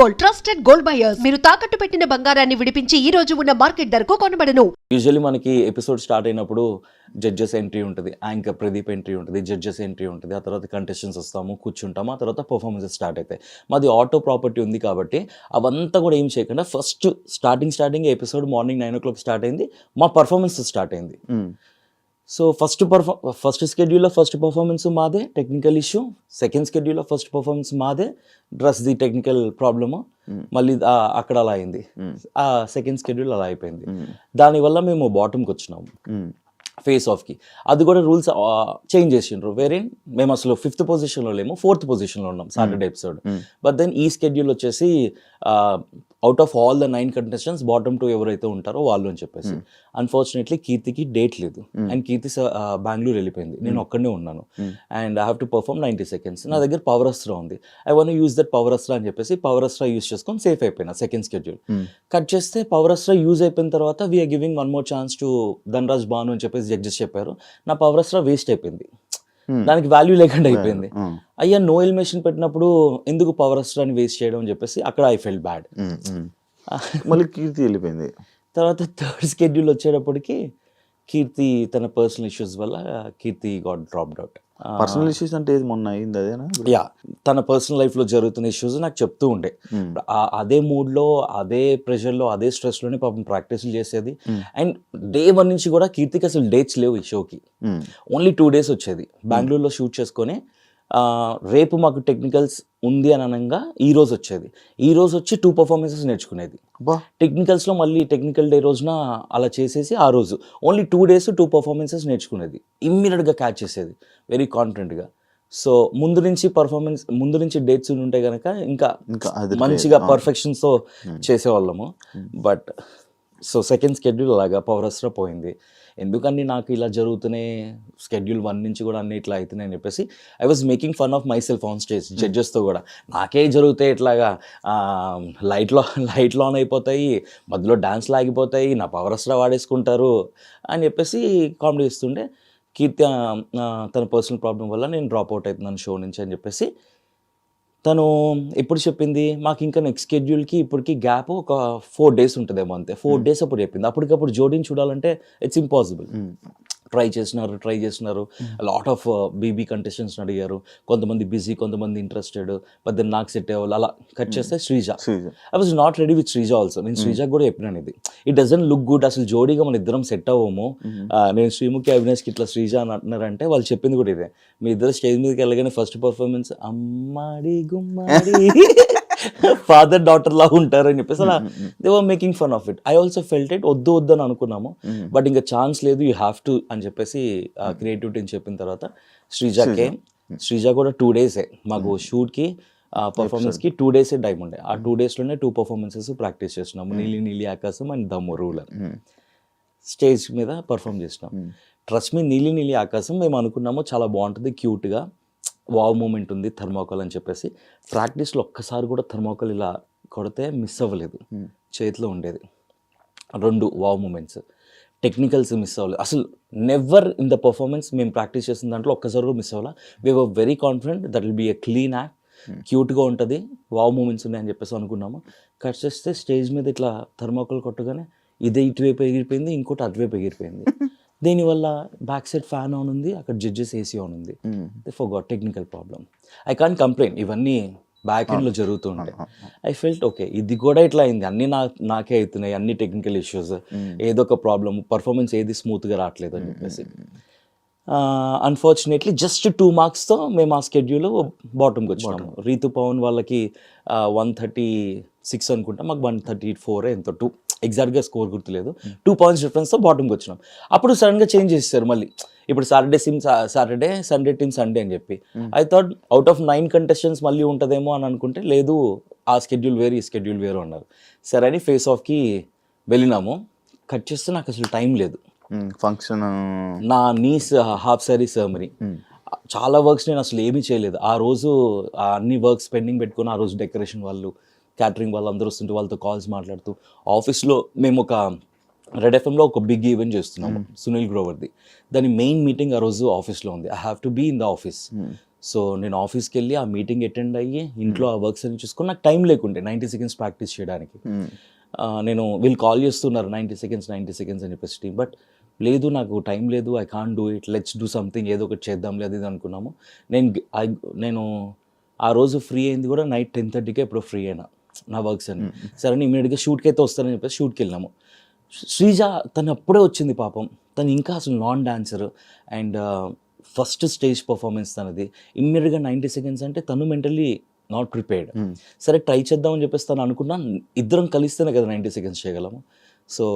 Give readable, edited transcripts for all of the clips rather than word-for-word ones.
Gold, trusted gold buyers. మీరు తాకట్టు పెట్టిన బంగారాన్ని విడిపించి ఈ రోజు ఉన్న మార్కెట్ ధరకు కొనబడను. యూజువల్లీ మనకి ఎపిసోడ్ స్టార్ట్ అయినప్పుడు జడ్జెస్ ఎంట్రీ ఉంటుంది, యాంకర్ ప్రదీప్ ఎంట్రీ ఉంటుంది, జడ్జెస్ ఎంట్రీ ఉంటుంది, ఆ తర్వాత కంటెస్టెంట్స్ వస్తాము, కూర్చుంటాము, ఆ తర్వాత పర్ఫార్మెన్సెస్ స్టార్ట్ అవుతాయి. మాది ఆటో ప్రాపర్టీ ఉంది కాబట్టి అవంతా కూడా ఏం చేయకుండా first starting episode morning 9 o'clock start అయింది, మా పర్ఫార్మెన్స్ స్టార్ట్ అయింది. సో ఫస్ట్ స్కెడ్యూల్లో ఫస్ట్ పర్ఫార్మెన్స్ మాదే, టెక్నికల్ ఇష్యూ. సెకండ్ స్కెడ్యూల్లో ఫస్ట్ పర్ఫార్మెన్స్ మాదే, ది టెక్నికల్ ప్రాబ్లము. మళ్ళీ అక్కడ అలా అయింది. ఆ సెకండ్ స్కెడ్యూల్ అలా అయిపోయింది. దానివల్ల మేము బాటమ్కి వచ్చినాము ఫేస్ ఆఫ్కి. అది కూడా రూల్స్ చేంజ్ చేసిండ్రు. వేరేం మేము అసలు 5th పొజిషన్లో లేము, 4th పొజిషన్లో ఉన్నాం సాటర్డే ఎపిసోడ్. బట్ దెన్ ఈ స్కెడ్యూల్ వచ్చేసి out of all the 9 contestants bottom 2 ఎవరైతే ఉంటారో వాళ్ళు అని చెప్పేసి. అన్ఫార్చునేట్లీ కీర్తికి డేట్ లేదు అండ్ కీర్తి బెంగళూరు వెళ్ళిపోయింది, నేను ఒక్కడనే ఉన్నాను. And I have to perform 90 seconds. నా దగ్గర పవర్ అస్త్రా ఉంది, I want use that power Astra అని చెప్పేసి పవర్ అస్త్రా యూజ్ చేసుకొని సేఫ్ అయిపోయినా. సెకండ్ స్కెడ్యూల్ కట్ చేస్తే పవర్ అస్త్రా యూజ్ అయిపోయిన తర్వాత we are giving one more chance to Dhanraj Bhanu అని చెప్పేసి జడ్జెస్ చెప్పారు. నా పవర్ అస్త్రా వేస్ట్ అయిపోయింది, దానికి వాల్యూ లేకుండా అయిపోయింది. అయ్యా నో ఎలిమినేషన్ పెట్టినప్పుడు ఎందుకు పవర్ అస్త్రాన్ని వేస్ట్ చేయడం అని చెప్పేసి అక్కడ ఐ ఫెల్ట్ బ్యాడ్. మళ్ళీ కీర్తి వెళ్ళిపోయింది. తర్వాత థర్డ్ స్కెడ్యూల్ వచ్చేటప్పటికి కీర్తి తన పర్సనల్ ఇష్యూస్ వల్ల Keerthi got dropped out. Personal issues అంటే ఏది మొన్న అయింది అదేనా? యా, తన పర్సనల్ లైఫ్లో జరుగుతున్న ఇష్యూస్ నాకు చెప్తూ ఉండే. అదే మూడ్లో, అదే ప్రెషర్లో, అదే స్ట్రెస్లోనే పాపం ప్రాక్టీస్లు చేసేది. అండ్ డే 1 నుంచి కూడా కీర్తికి అసలు డేట్స్ లేవు ఈ షోకి. ఓన్లీ 2 days వచ్చేది. బెంగళూరులో షూట్ చేసుకొని రేపు మాకు టెక్నికల్స్ ఉంది అని అనగా ఈ రోజు వచ్చేది. ఈ రోజు వచ్చి 2 performances నేర్చుకునేది. టెక్నికల్స్లో మళ్ళీ టెక్నికల్ డే రోజున అలా చేసేసి ఆ రోజు ఓన్లీ 2 days 2 performances నేర్చుకునేది. ఇమ్మీడియట్గా క్యాచ్ చేసేది వెరీ కాన్ఫిడెంట్గా. సో ముందు నుంచి డేట్స్ ఉంటే కనుక ఇంకా మంచిగా పర్ఫెక్షన్స్తో చేసేవాళ్ళము. బట్ సో సెకండ్ స్కెడ్యూల్ అలాగా పవర్ అస్త్రా పోయింది. ఎందుకని నాకు ఇలా జరుగుతున్నాయి, స్కెడ్యూల్ 1 నుంచి కూడా అన్ని ఇట్లా అవుతున్నాయి అని చెప్పేసి I was making fun of myself on stage. జడ్జెస్తో కూడా నాకే జరుగుతాయి ఇట్లాగా, లైట్ ఆన్ అయిపోతాయి, మధ్యలో డాన్స్లు ఆగిపోతాయి, నా పవర్ అస్త్రా వాడేసుకుంటారు అని చెప్పేసి కామెడీ ఇస్తుండే. కీర్తి తన పర్సనల్ ప్రాబ్లం వల్ల నేను డ్రాప్ అవుట్ అవుతున్నాను షో నుంచి అని చెప్పేసి తను ఎప్పుడు చెప్పింది మాకు. ఇంకా నెక్స్ట్ స్కెడ్యూల్కి ఇప్పటికి గ్యాప్ ఒక 4 days ఉంటుందేమో అంతే. 4 days అప్పుడు చెప్పింది. అప్పటికప్పుడు జోడీని చూడాలంటే ఇట్స్ ఇంపాసిబుల్. ట్రై చేసినారు. లాట్ ఆఫ్ బీబీ కంటెస్టెంట్స్ అడిగారు. కొంతమంది బిజీ, కొంతమంది ఇంట్రెస్టెడ్. బట్ దెన్ నాకు సెట్ అయ్యేవాళ్ళు. అలా కట్ చేస్తే Sreeja. I was not ready with Sreeja also. నేను శ్రీజాకి కూడా చెప్పినాను ఇది, ఇట్ డజంట్ లుక్ గుడ్, అసలు జోడీగా మన ఇద్దరం సెట్ అవ్వము. నేను శ్రీముఖి అవినాష్కి ఇట్లా శ్రీజ అని అంటున్నారంటే వాళ్ళు చెప్పింది కూడా ఇదే, మీ ఇద్దరు స్టేజ్ మీదకి వెళ్ళగానే ఫస్ట్ పర్ఫార్మెన్స్ అమ్మాడి గుమ్మాడి ఫాదర్ డాటర్ లాగా ఉంటారు అని చెప్పేసి అలా they were making fun of it. I also felt it, వద్దు అని అనుకున్నాము. బట్ ఇంకా ఛాన్స్ లేదు, యూ హ్యావ్ టు అని చెప్పేసి క్రియేటివిటీని చెప్పిన తర్వాత శ్రీజ కూడా 2 days మాకు షూట్కి పర్ఫార్మెన్స్కి 2 days టైం ఉండే. ఆ 2 daysలోనే 2 performances ప్రాక్టీస్ చేస్తున్నాము. నీలి ఆకాశం అండ్ దమ్ము రూలర్ స్టేజ్ మీద పర్ఫామ్ చేసినాం. ట్రస్ట్ మీ, నీలి ఆకాశం మేము అనుకున్నాము చాలా బాగుంటుంది, క్యూట్గా వావ్ మూమెంట్ ఉంది, థర్మాకోల్ అని చెప్పేసి. ప్రాక్టీస్లో ఒక్కసారి కూడా థర్మాకోల్ ఇలా కొడితే మిస్ అవ్వలేదు, చేతిలో ఉండేది. 2 వావ్ మూమెంట్స్. టెక్నికల్స్ మిస్ అవ్వలేదు అసలు. నెవర్ ఇన్ ద పర్ఫార్మెన్స్ మేము ప్రాక్టీస్ చేసిన దాంట్లో ఒక్కసారి కూడా మిస్ అవ్వాలా. We were very confident that will be a clean act, క్యూట్గా ఉంటుంది, వావ్ మూమెంట్స్ ఉన్నాయని చెప్పేసి అనుకున్నాము. కట్ చేస్తే స్టేజ్ మీద ఇట్లా థర్మాకోల్ కొట్టగానే ఇదే ఇటువైపు ఎగిరిపోయింది, ఇంకోటి అటువైపు ఎగిరిపోయింది. దీనివల్ల బ్యాక్ సైడ్ ఫ్యాన్ ఆన్ ఉంది, అక్కడ జడ్జెస్ ఏసీ ఆన్ ఉంది. They forgot technical problem. I can't complaint, ఇవన్నీ బ్యాక్ ఎండ్లో జరుగుతుండే. ఐ ఫెల్ట్ ఓకే, ఇది కూడా ఇట్లా అయింది, అన్నీ నాకే అవుతున్నాయి, అన్ని టెక్నికల్ ఇష్యూస్, ఏదో ఒక ప్రాబ్లమ్, పర్ఫార్మెన్స్ ఏది స్మూత్గా రావట్లేదు అని చెప్పేసి. అన్ఫార్చునేట్లీ జస్ట్ 2 marksతో మేము ఆ స్కెడ్యూల్ బాటమ్కి వచ్చినాము. రీతు పవన్ వాళ్ళకి 136 అనుకుంటా, మాకు 134 ఎంతో 2 ఎగ్జాక్ట్గా స్కోర్ గుర్తులేదు. 2 points డిఫరెన్స్తో బాటమ్కి వచ్చినాం. అప్పుడు సడన్గా చేంజ్ చేసేసారు మళ్ళీ. ఇప్పుడు సాటర్డే, సండే టీమ్ సండే అని చెప్పి. I thought out of 9 contestants మళ్ళీ ఉంటుందేమో అని అనుకుంటే లేదు, ఆ స్కెడ్యూల్ వేరు, ఈ స్కెడ్యూల్ వేరు అన్నారు. సరే అని ఫేస్ ఆఫ్కి వెళ్ళినాము. కట్ చేస్తే నాకు అసలు టైం లేదు. ఫంక్షన్, నా నీస్ హాఫ్ సారీ సెరమనీ, చాలా వర్క్స్ నేను అసలు ఏమీ చేయలేదు ఆ రోజు. అన్ని వర్క్స్ పెండింగ్ పెట్టుకుని ఆ రోజు డెకరేషన్ వాళ్ళు, క్యాటరింగ్ వాళ్ళు అందరూ వస్తుంటే వాళ్ళతో కాల్స్ మాట్లాడుతూ, ఆఫీస్లో మేము ఒక రెడ్ ఎఫ్ఎంలో ఒక బిగ్ ఈవెంట్ చేస్తున్నాము సునీల్ గ్రోవర్ది. దాని మెయిన్ మీటింగ్ ఆ రోజు ఆఫీస్లో ఉంది. I have to be in the office. So నేను ఆఫీస్కి వెళ్ళి ఆ మీటింగ్ అటెండ్ అయ్యి ఇంట్లో ఆ వర్క్స్ అన్ని చూసుకొని నాకు టైం లేకుండే 90 సెకండ్స్ ప్రాక్టీస్ చేయడానికి. నేను వీళ్ళు కాల్ చేస్తున్నారు 90 సెకండ్స్ అని చెప్పేసి టీమ్, బట్ లేదు నాకు టైం లేదు, I can't do it, let's do something, ఏదో ఒకటి చేద్దాం లేదు ఇది అనుకున్నాము. నేను ఆ రోజు ఫ్రీ అయింది కూడా నైట్ 10:30కే ఎప్పుడో ఫ్రీ అయినా నా వర్క్స్ అని. సరే ఇమీడియట్గా షూట్కి అయితే వస్తానని చెప్పేసి షూట్కి వెళ్ళినాము. శ్రీజ తను అప్పుడే వచ్చింది పాపం, తను ఇంకా అసలు non dancer and first stage performance తనది. ఇమ్మీడియట్గా 90 సెకండ్స్ అంటే తను మెంటల్లీ నాట్ ప్రిపేర్డ్. సరే ట్రై చేద్దామని చెప్పేసి తను అనుకున్నా, ఇద్దరం కలిస్తేనే కదా 90 సెకండ్స్ చేయగలము. సో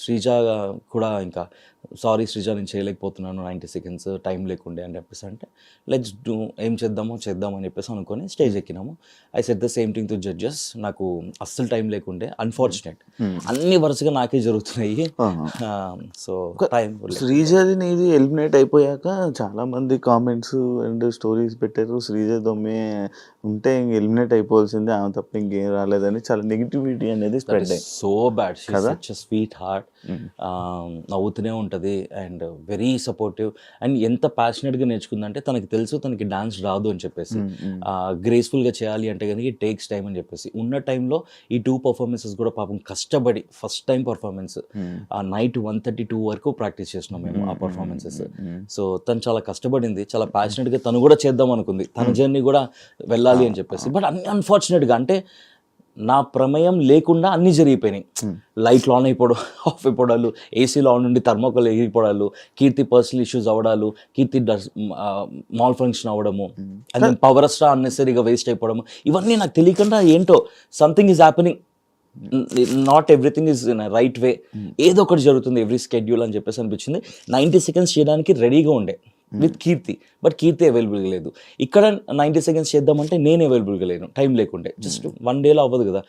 శ్రీజ కూడా ఇంకా సారీ శ్రీజ నేను చేయలేకపోతున్నాను 90 సెకండ్స్ టైం లేకుండే అని చెప్పేసి అంటే లెట్స్ డూ, ఏం చేద్దామని చెప్పేసి అనుకొని స్టేజ్ ఎక్కినాము. I said the same thing to judges, నాకు అస్సలు టైం లేకుండే, అన్ఫార్చునేట్ అన్ని వరుసగా నాకే జరుగుతున్నాయి. సో టైం శ్రీజది నీది ఎలిమినేట్ అయిపోయాక చాలా మంది కామెంట్స్ అండ్ స్టోరీస్ పెట్టారు. శ్రీజ దొమ్మే ఉంటే ఇంక ఎలిమినేట్ అయిపోవాల్సిందే, ఆమె తప్ప ఇంకేం రాలేదని చాలా నెగిటివిటీ అనేది స్ప్రెడ్ అయ్యి. So bad, she is such a sweet heart, నవ్వుతూనే ఉంటుంది అండ్ వెరీ సపోర్టివ్. అండ్ ఎంత ప్యాషనెట్గా నేర్చుకుందంటే తనకి తెలుసు తనకి డాన్స్ రాదు అని చెప్పేసి, గ్రేస్ఫుల్గా చేయాలి అంటే కనుక ఇట్ టేక్స్ టైం అని చెప్పేసి ఉన్న టైంలో ఈ 2 పర్ఫార్మెన్సెస్ కూడా పాపం కష్టపడి ఫస్ట్ టైం పర్ఫార్మెన్స్ నైట్ 1:32 వరకు ప్రాక్టీస్ చేసినాం మేము ఆ పర్ఫార్మెన్సెస్. సో తను చాలా కష్టపడింది, చాలా ప్యాషనెట్గా తను కూడా చేద్దాం అనుకుంది, తన జర్నీ కూడా వెళ్ళాలి అని చెప్పేసి. బట్ అన్ఫార్చునేట్గా అంటే నా ప్రమేయం లేకుండా అన్నీ జరిగిపోయినాయి. లైట్లు ఆన్ అయిపోవడం, ఆఫ్ అయిపోవడాలు, ఏసీలో ఆన్ నుండి థర్మోకోల్ ఎగిరిపోవడాలు, కీర్తి పర్సనల్ ఇష్యూస్ అవ్వడాలు, కీర్తి మాల్ ఫంక్షన్ అవ్వడము, అండ్ దెన్ పవర్ స్టార్ అన్నెసరీగా వేస్ట్ అయిపోవడము, ఇవన్నీ నాకు తెలియకుండా ఏంటో something is happening, not everything is in right way, ఏదో ఒకటి జరుగుతుంది ఎవ్రీ స్కెడ్యూల్ అని చెప్పేసి అనిపించింది. 90 సెకండ్స్ చేయడానికి రెడీగా ఉండే విత్ కీర్తి, బట్ కీర్తి అవైలబుల్గా లేదు. ఇక్కడ 90 సెకండ్స్ చేద్దామంటే నేను అవైలబుల్గా లేను, టైం లేకుండే. జస్ట్ 1 డేలో అవ్వదు కదా.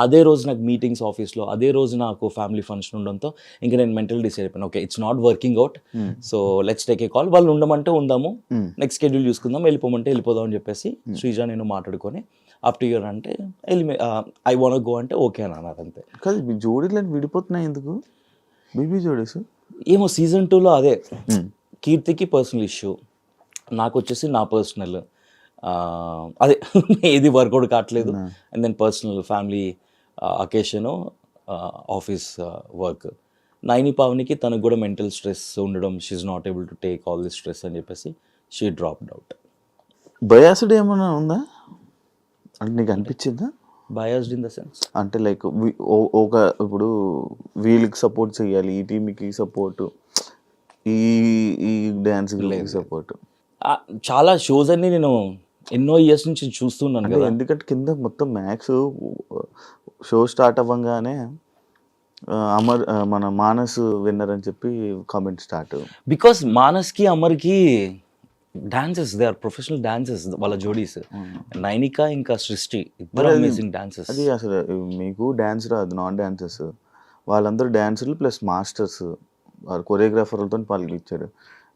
అదే రోజు నాకు మీటింగ్స్ ఆఫీస్లో, అదే రోజు నాకు ఫ్యామిలీ ఫంక్షన్ ఉండడంతో ఇంకా నేను మెంటల్ డిసైడ్ అయిపోయాను, okay it's not working out, so let's take a call. వాళ్ళు ఉండమంటే ఉందాము, నెక్స్ట్ షెడ్యూల్ చూసుకుందాం, వెళ్ళిపోమంటే వెళ్ళిపోదాం అని చెప్పేసి శ్రీజ నేను మాట్లాడుకొని అప్ టు ఇయర్ అంటే ఐ వాంట్ గో అంటే ఓకే అని అన్నారు అంతే. కాదు మీ జోడీలు విడిపోతున్నాయి ఎందుకు, బీబీ జోడీస్? ఏమో సీజన్ 2లో అదే కీర్తికి పర్సనల్ ఇష్యూ, నాకు వచ్చేసి నా పర్సనల్ అదే ఏది వర్కౌట్ కావట్లేదు. And then personal family occasion, office work. Naini పావనికి తనకు కూడా మెంటల్ స్ట్రెస్ ఉండడం, she's not able to take all this stress అని చెప్పేసి షీ డ్రాప్డ్ అవుట్. బయాస్డ్ ఏమైనా ఉందా అంటే నీకు అనిపించిందా? బయాస్డ్ ఇన్ ద సెన్స్ అంటే లైక్ ఒక ఇప్పుడు వీళ్ళకి సపోర్ట్ చేయాలి, ఈ టీంకి సపోర్ట్, ఈ డ్యాన్స్ సపోర్ట్. చాలా షోస్ అన్ని నేను ఎన్నో ఇయర్స్ నుంచి చూస్తున్నాను కదా, ఎందుకంటే కింద మొత్తం మ్యాక్స్ షో స్టార్ట్ అవ్వగానే అమర్ మన మానస్ విన్నర్ అని చెప్పి కామెంట్ స్టార్ట్. బికాస్ మానస్కి అమర్కి dances, they are professional dances వాళ్ళ జోడీస్. నైనిక ఇంకా సృష్టి ఇద్దరు అమేజింగ్ డాన్సెస్. అది అసలు మీకు డాన్స్ రాదు, నాన్ డాన్సెస్ వాళ్ళందరూ డాన్సర్లు ప్లస్ మాస్టర్స్, వాళ్ళు కొరియోగ్రాఫర్లతో పాల్గొచ్చారు.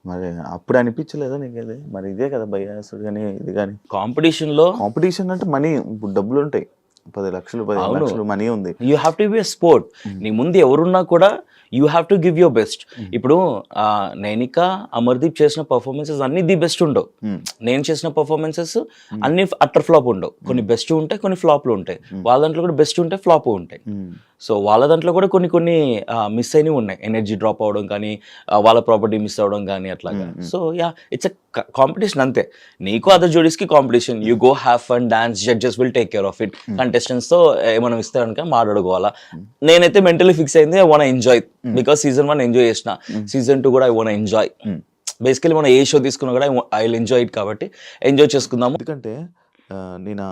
మరి అప్పుడు అనిపించలేదా నీకు అది? మరి ఇదే కదా బయాస్ కానీ ఇది కానీ కాంపిటీషన్ అంటే మనీ, ఇప్పుడు డబ్బులు ఉంటాయి, 10 లక్షలు 15 లక్షలు మనీ ఉంది. You have to be a sport. నీ ముందు ఎవరున్నా కూడా you have to give your best. ఇప్పుడు నైనిక అమర్దీప్ చేసిన పర్ఫార్మెన్సెస్ అన్ని ది బెస్ట్ ఉండవు, నేను చేసిన పర్ఫార్మెన్సెస్ అన్ని అట్టర్ ఫ్లాప్ ఉండవు, కొన్ని బెస్ట్ ఉంటాయి, కొన్ని ఫ్లాప్లు ఉంటాయి. వాళ్ళ దాంట్లో కూడా బెస్ట్ ఉంటాయి, ఫ్లాప్ ఉంటాయి. సో వాళ్ళ దాంట్లో కూడా కొన్ని మిస్ అయినవి ఉన్నాయి, ఎనర్జీ డ్రాప్ అవ్వడం కానీ, వాళ్ళ ప్రాపర్టీ మిస్ అవ్వడం కానీ అట్లాగా. So yeah, it's a competition అంతే. నీకు అదర్ జోడీస్కి competition, you go have fun, dance, judges will take care of it. కంటెస్టెంట్స్తో ఏమైనా ఇస్తారనుక మాట్లాడుకోవాలా. నేనైతే మెంటలీ ఫిక్స్ అయింది, I want enjoy, because season 1 enjoy చేసిన, సీజన్ 2 కూడా ఐ వాంట్ ఎంజాయ్. బేసికలీ మనం ఏ షో తీసుకున్నా కూడా ఐ విల్ ఎంజాయ్ ఇట్, కాబట్టి ఎంజాయ్ చేసుకుందాము. ఎందుకంటే నేను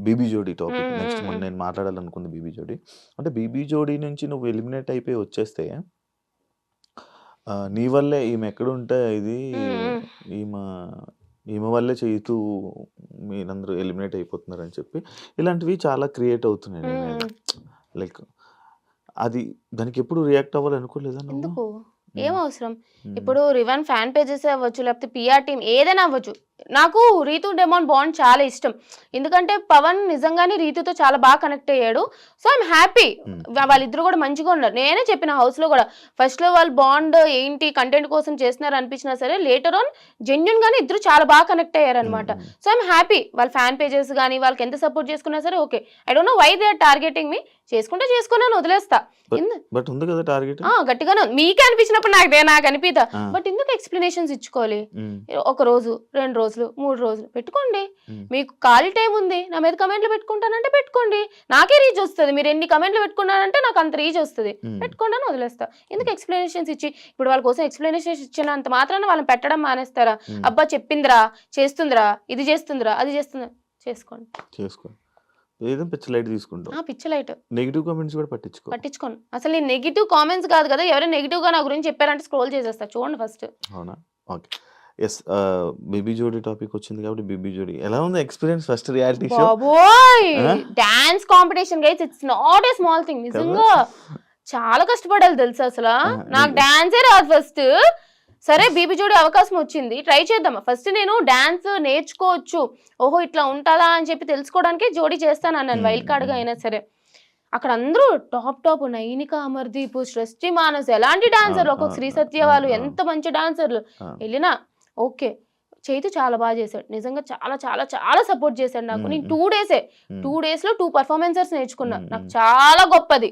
బీబీ జోడీ టాపిక్ నెక్స్ట్ నేను మాట్లాడాలనుకుంది బీబీ జోడీ. అంటే బీబీ జోడీ నుంచి నువ్వు ఎలిమినేట్ అయిపోయి వచ్చేస్తే నీ వల్లే ఈమె ఎక్కడుంటే ఇది ఈమె వల్లే చేయుతూ మీరందరూ ఎలిమినేట్ అయిపోతున్నారని చెప్పి ఇలాంటివి చాలా క్రియేట్ అవుతున్నాయి నీ మీద. లైక్ అది దానికి ఎప్పుడు రియాక్ట్ అవ్వాలనుకోలేదా నువ్వు? ఏం అవసరం? ఇప్పుడు రివన్ ఫ్యాన్ పేజెస్ అవ్వచ్చు, లేకపోతే పిఆర్ టీం ఏదైనా అవ్వచ్చు, నాకు రీతు డెమాన్ బాండ్ చాలా ఇష్టం, ఎందుకంటే పవన్ నిజంగానే రీతుతో చాలా బాగా కనెక్ట్ అయ్యాడు. సో ఐఎమ్ హ్యాపీ, వాళ్ళిద్దరు కూడా మంచిగా ఉన్నారు. నేనే చెప్పిన హౌస్ లో కూడా ఫస్ట్ లో వాళ్ళు బాండ్ ఏంటి కంటెంట్ కోసం చేస్తున్నారు అనిపించినా సరే, లేటర్ ఆన్ జెన్యున్ గానే ఇద్దరు చాలా బాగా కనెక్ట్ అయ్యారు అనమాట. So I'm happy. వాళ్ళ ఫ్యాన్ పేజెస్ కానీ వాళ్ళకి ఎంత సపోర్ట్ చేసుకున్నా సరే okay. I don't know why they are targeting me. చేసుకున్నాను వదిలేస్తా. బట్ ఉంది కదా టార్గెట్, గట్టిగానే మీకే అనిపించినప్పుడు నాకు అనిపిదా. బట్ ఎందుకు ఎక్స్ప్లెనేషన్స్ ఇచ్చుకోవాలి? ఒక రోజు 2 రోజులు 3 రోజులు పెట్టుకోండి. మీకు ఖాళీ టైం ఉంది, నా మీద కమెంట్లు పెట్టుకుంటానంటే పెట్టుకోండి, నాకే రీచ్ వస్తుంది. మీరు ఎన్ని కమెంట్లు పెట్టుకున్నారంటే నాకు అంత రీచ్ వస్తుంది. పెట్టుకోండి అని వదిలేస్తా. ఎందుకు ఎక్స్ప్లెనేషన్స్ ఇచ్చి? ఇప్పుడు వాళ్ళ కోసం ఎక్స్ప్లెనేషన్స్ ఇచ్చినంత మాత్రాన వాళ్ళని పెట్టడం మానేస్తారా? అబ్బా చెప్పిందిరా, చేస్తుందిరా, ఇది చేస్తుందిరా, అది చేస్తుందిరా, చేసుకోండి. ఏదో పిచ్చ లైట్ తీసుకుంటాం. పిచ్చ లైట్. నెగిటివ్ కామెంట్స్ కూడా పట్టించుకోను. అసలు నేను నెగిటివ్ కామెంట్స్ కాదు కదా, ఎవరైనా నెగిటివ్ గా నా గురించి చెప్పారంటే స్క్రోల్ చేసేస్తా. చూడండి ఫస్ట్. అవునా? Okay. Yes, Baby Jodi topic వచ్చింది కాబట్టి బేబీ జోడీ ఎలా ఉంది ఎక్స్పీరియన్స్? First reality show. బాబోయ్, dance competition guys, it's not a small thing. నిజంగా చాలా కష్టపడాలి తెలుసా. అసలు నాకు డాన్సే రాదు ఫస్ట్. సరే బీబీ జోడీ అవకాశం వచ్చింది, ట్రై చేద్దాం. ఫస్ట్ నేను డాన్స్ నేర్చుకోవచ్చు, ఓహో ఇట్లా ఉంటుందా అని చెప్పి తెలుసుకోవడానికి జోడీ చేస్తాను అన్నాను, వైల్డ్ కార్డ్గా అయినా సరే. అక్కడ అందరూ టాప్ నైనిక, అమర్దీప్, సృష్టి మానస్, ఎలాంటి డాన్సర్లు, ఒక్కొక్క శ్రీ సత్య వాళ్ళు ఎంత మంచి డాన్సర్లు. వెళ్ళినా ఓకే. చైతు చాలా బాగా చేశాడు, నిజంగా చాలా చాలా చాలా సపోర్ట్ చేశాడు నాకు. నేను 2 days లో 2 performances నేర్చుకున్నా. నాకు చాలా గొప్పది,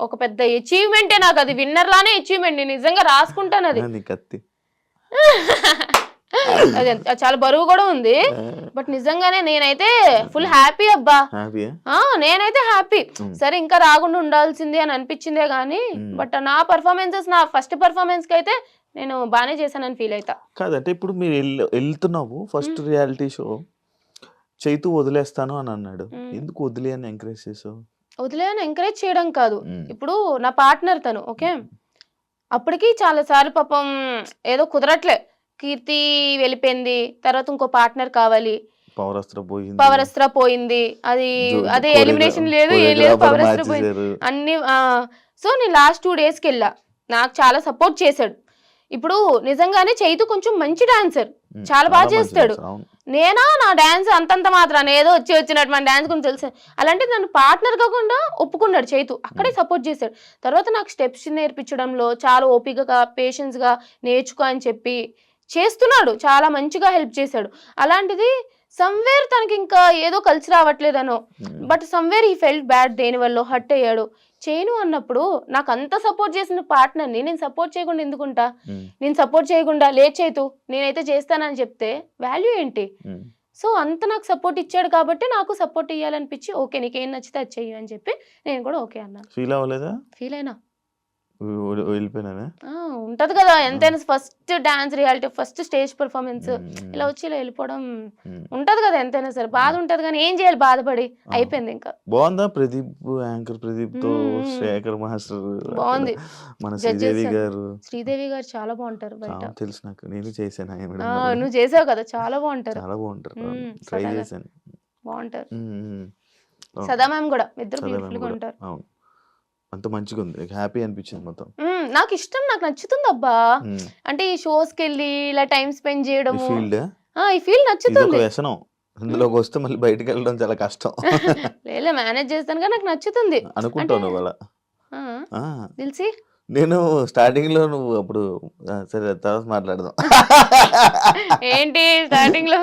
ఒక పెద్ద అచీవ్మెంటే నాకు అది. విన్నర్ లానే అచీవ్మెంట్, నేను నిజంగా రాసుకుంటాను అది. అది చాలా బరువు కూడా ఉంది. బట్ నిజంగానే నేనైతే ఫుల్ హ్యాపీ అబ్బా. నేనైతే హ్యాపీ. సరే ఇంకా రాకుండా ఉండాల్సింది అని అనిపించిందే గానీ, బట్ నా పర్ఫార్మెన్సెస్, నా ఫస్ట్ పర్ఫార్మెన్స్ కి అయితే నేను బాగానే చేశానని ఫీల్ అవుతా. కాదంటే ఇప్పుడు మీరు వెళ్తున్నావు ఫస్ట్ రియాలిటీ షో, చైతు వదిలేస్తాను అని అన్నాడు, ఎందుకు వదిలే అని ఎంకరేజ్ చేసావు? వదిలే అని ఎంకరేజ్ చేయడం కాదు, ఇప్పుడు నా పార్ట్నర్ తను ఓకే. అప్పటికి చాలా సార్లు పాపం ఏదో కుదరట్లే, కీర్తి వెళ్ళిపోయింది, తర్వాత ఇంకో పార్ట్నర్ కావాలి, పవరస్త్ర పోయింది, అదే ఎలిమినేషన్ లేదు ఏం లేదు, పవరస్త్ర పోయింది అన్ని. సో నేను లాస్ట్ 2 days కి వెళ్ళా, నాకు చాలా సపోర్ట్ చేశాడు. ఇప్పుడు నిజంగానే చైతు కొంచెం మంచి డాన్సర్, చాలా బాగా చేస్తాడు. నేనా నా డాన్స్ అంతంత మాత్రాన్ని ఏదో వచ్చినట్టు మన డాన్స్ గురించి తెలుసు. అలాంటి నన్ను పార్ట్నర్ కాకుండా ఒప్పుకున్నాడు చైతు, అక్కడే సపోర్ట్ చేశాడు. తర్వాత నాకు స్టెప్స్ నేర్పించడంలో చాలా ఓపికగా పేషెన్స్గా నేర్చుకో అని చెప్పి చేస్తున్నాడు, చాలా మంచిగా హెల్ప్ చేశాడు. అలాంటిది సమ్వేర్ తనకి ఇంకా ఏదో కలిసి రావట్లేదనో, బట్ సమ్వేర్ ఈ ఫెల్ట్ బ్యాడ్, దేనివల్ల హర్ట్ అయ్యాడు. చేయను అన్నప్పుడు నాకు అంత సపోర్ట్ చేసిన పార్ట్నర్ని నేను సపోర్ట్ చేయకుండా ఎందుకుంటా? నేను సపోర్ట్ చేయకుండా లేట్ చేయతూ నేనైతే చేస్తానని చెప్తే వాల్యూ ఏంటి? సో అంత నాకు సపోర్ట్ ఇచ్చాడు కాబట్టి నాకు సపోర్ట్ ఇవ్వాలనిపించి ఓకే నీకేం నచ్చితే అది చెయ్యి అని చెప్పి నేను కూడా ఓకే అన్నాను. ఫీల్ అవ్వలేదా? ఫీల్ అయినా వెళ్ళిపోయినా ఉంటది కదా, ఎంతైనా first dance reality, first stage performance, ఇలా వచ్చి ఇలా వెళ్ళిపోవడం ఉంటది కదా, ఎంతైనా సరే బాధ ఉంటది. కానీ ఏం చేయాలి, బాధపడి అయిపోయింది. ఇంకా బాగుందా ప్రదీప్, యాంకర్ ప్రదీప్ తో శేఖర్ మాస్టర్ బాగుంది. మన శ్రీదేవి గారు చాలా బాగుంటారు బయట, తెలుసు నాకు, నేను చేశాను. నువ్వు చేసావు కదా, చాలా బాగుంటారు. ట్రై చేశాను, బాగుంటారు. సదా మ్యామ్ కూడా, ఇద్దరు బ్యూటిఫుల్ గా ఉంటారు. అంత మంచిగా ఉంది, హ్యాపీ అనిపించింది మొత్తం. నాకు ఇష్టం, నాకు నచ్చుతుంది అబ్బా. అంటే ఈ షోస్ కి వెళ్ళి ఇలా టైం స్పెండ్ చేయడం, ఈ ఫీల్ నచ్చుతుంది. వ్యసనం, ఇందులోకి వస్తే మళ్ళీ బయటకు వెళ్ళడం చాలా కష్టం. లేదా మేనేజ్ చేస్తాను కానీ నాకు నచ్చుతుంది అనుకుంటాను వాళ్ళ తెలిసి. నేను స్టార్టింగ్ లో నువ్వు అప్పుడు సరే తర్వాత మాట్లాడదాం. ఏంటి స్టార్టింగ్ లో